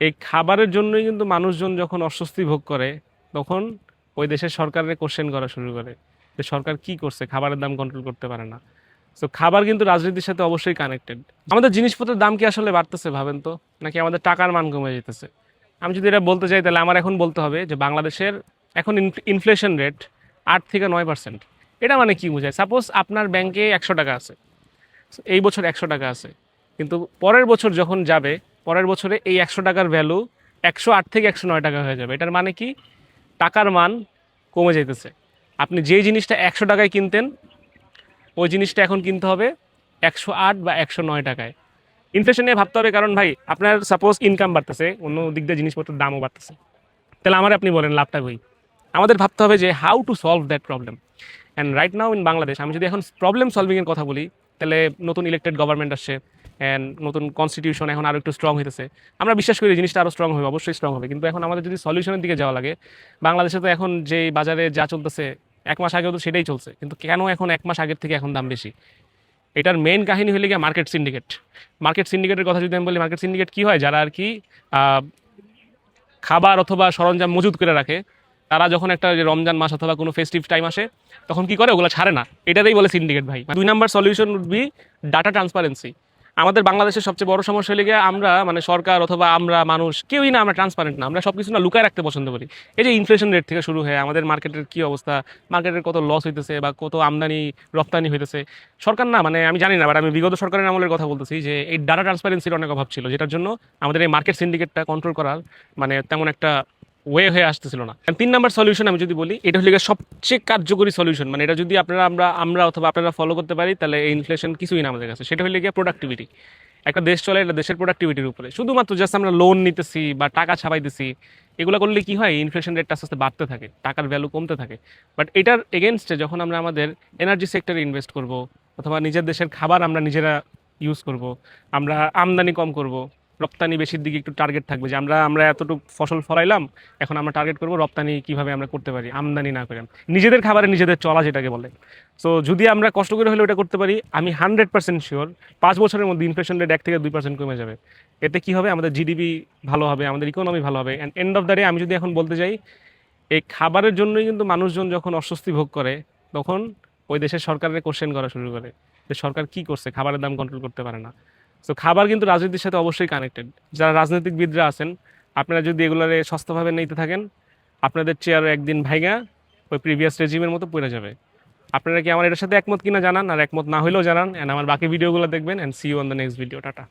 এই খাবারের জন্যই কিন্তু মানুষজন যখন অস্বস্তি ভোগ করে তখন ওই দেশের সরকারের কোশ্চেন করা শুরু করে যে সরকার কি করছে, খাবারের দাম কন্ট্রোল করতে পারে না। তো খাবার কিন্তু রাজনীতির সাথে অবশ্যই কানেক্টেড। আমাদের জিনিসপত্রের দাম কি আসলে বাড়তেছে ভাবেন তো, নাকি আমাদের টাকার মান কমে যেতেছে? আমি যদি এটা বলতে চাই তাহলে আমার এখন বলতে হবে যে বাংলাদেশের এখন ইনফ্লেশন রেট 8 থেকে 9%। এটা মানে কি বোঝায়? সাপোজ আপনার ব্যাংকে 100 টাকা আছে, এই বছর 100 টাকা আছে, কিন্তু পরের বছর যখন যাবে, পরের বছরে এই 100 টাকার ভ্যালু 108 থেকে 109 টাকা হয়ে যাবে। এটার মানে কি? টাকার মান কমে যাইতেছে। আপনি যেই জিনিসটা 100 টাকায় কিনতেন, ওই জিনিসটা এখন কিনতে হবে 108 বা 109 টাকায়। ইনফ্লেশন নিয়ে ভাবতে হবে, কারণ ভাই আপনার সাপোজ ইনকাম বাড়তেছে, অন্য দিক দিয়ে জিনিসপত্রের দামও বাড়তেছে, তাহলে আমার আপনি বলেন লাভটা কই? আমাদের ভাবতে হবে যে how to solve that problem. And right now in Bangladesh আমি যদি এখন প্রবলেম সলভিংয়ের কথা বলি, তাহলে নতুন ইলেক্টেড গভর্নমেন্ট আসছে, অ্যান্ড নতুন কনস্টিটিউশন এখন আরও একটু স্ট্রং হইতেছে। আমরা বিশ্বাস করি জিনিসটা আরও স্ট্রং হবে, অবশ্যই স্ট্রং হবে, কিন্তু এখন আমাদের যদি সলিউশনের দিকে যাওয়া লাগে, বাংলাদেশে তো এখন যে বাজারে যা চলতেছে 1 মাস আগেও তো সেটাই চলছে, কিন্তু কেন এখন 1 মাস আগের থেকে এখন দাম বেশি? এটার মেইন কাহিনী হলে গিয়ে মার্কেট সিন্ডিকেট। মার্কেট সিন্ডিকেটের কথা যদি আমি বলি, মার্কেট সিন্ডিকেট কি হয়? যারা আর কি আহ, খাবার অথবা সরঞ্জাম মজুত করে রাখে, তারা যখন একটা যে রমজান মাস অথবা কোনো ফেস্টিভ টাইম আসে, তখন কি করে? ওগুলো ছাড়ে না। এটাতেই বলে সিন্ডিকেট ভাই। 2 number solution would be data transparency. আমাদের বাংলাদেশের সবচেয়ে বড় সমস্যা হলে গিয়ে আমরা মানে সরকার অথবা আমরা মানুষ কেউই না, আমরা ট্রান্সপারেন্ট না, আমরা সব কিছু না লুকায় রাখতে পছন্দ করি। এই যে ইনফ্লেশন রেট থেকে শুরু হয়ে আমাদের মার্কেটের কি অবস্থা, মার্কেটের কত লস হইতেছে বা কত আমদানি রপ্তানি হইতেছে, সরকার না মানে আমি জানি না, বাট আমি বিগত সরকারের আমলের কথা বলতেছি যে এই ডাটা ট্রান্সপারেন্সির অনেক অভাব ছিল, যেটার জন্য আমাদের এই মার্কেট সিন্ডিকেটটা কন্ট্রোল করার মানে তেমন একটা ওয়ে হয়ে আসতেছিল না। 3 নাম্বার সলিউশন আমি যদি বলি, এটা হলে গিয়ে সবচেয়ে কার্যকরী সলিউশন, মানে এটা যদি আপনারা আমরা আমরা অথবা আপনারা ফলো করতে পারি, তাহলে এই ইনফ্লেশন কিছুই না আমাদের কাছে। সেটা হলে গিয়ে প্রোডাক্টিভিটি। একটা দেশ চলে এটা দেশের প্রোডাক্টিভিটির উপরে। শুধুমাত্র জাস্ট আমরা লোন নিতেছি বা টাকা ছাপাইতেছি, এগুলো করলে কি হয়? ইনফ্লেশন রেটটা আস্তে আস্তে বাড়তে থাকে, টাকার ভ্যালু কমতে থাকে। বাট এটার এগেনস্টে যখন আমরা আমাদের এনার্জি সেক্টরে ইনভেস্ট করব, অথবা নিজের দেশের খাবার আমরা নিজেরা ইউজ করব, আমরা আমদানি কম করব, রপ্তানি বেশির দিকে একটু টার্গেট থাকবে যে আমরা আমরা এতটুকু ফসল ফলাইলাম, এখন আমরা টার্গেট করব রপ্তানি কিভাবে আমরা করতে পারি, আমদানি না করে নিজেদের খাবারে নিজেদের চলা যেটাকে বলে। সো যদি আমরা কষ্ট করে হলে ওটা করতে পারি, আমি 100% শিওর 5 বছরের মধ্যে ইনফ্লেশন রেট 1 থেকে 2% কমে যাবে। এতে কি হবে? আমাদের জিডিপি ভালো হবে, আমাদের ইকোনমি ভালো হবে। And end of the day আমি যদি এখন বলতে যাই, এই খাবারের জন্যই কিন্তু মানুষজন যখন অস্বস্তি ভোগ করে, তখন ওই দেশের সরকারের কোশ্চেন করা শুরু করে যে সরকার কি করছে, খাবারের দাম কন্ট্রোল করতে পারে না। তো খাবার কিন্তু রাজনীতির সাথে অবশ্যই কানেক্টেড। যারা রাজনীতিকবিদরা আছেন, আপনারা যদি এগুলারে সস্তভাবে নিতে থাকেন, আপনাদের চেয়ারও একদিন ভাইগা ওই প্রিভিয়াস রেজিমের মতো পড়ে যাবে। আপনারা কি আমার এটার সাথে একমত কিনা জানান, আর একমত না হলেও জানান, অ্যান্ড আমার বাকি ভিডিওগুলো দেখবেন। And see you on the next video. Tata.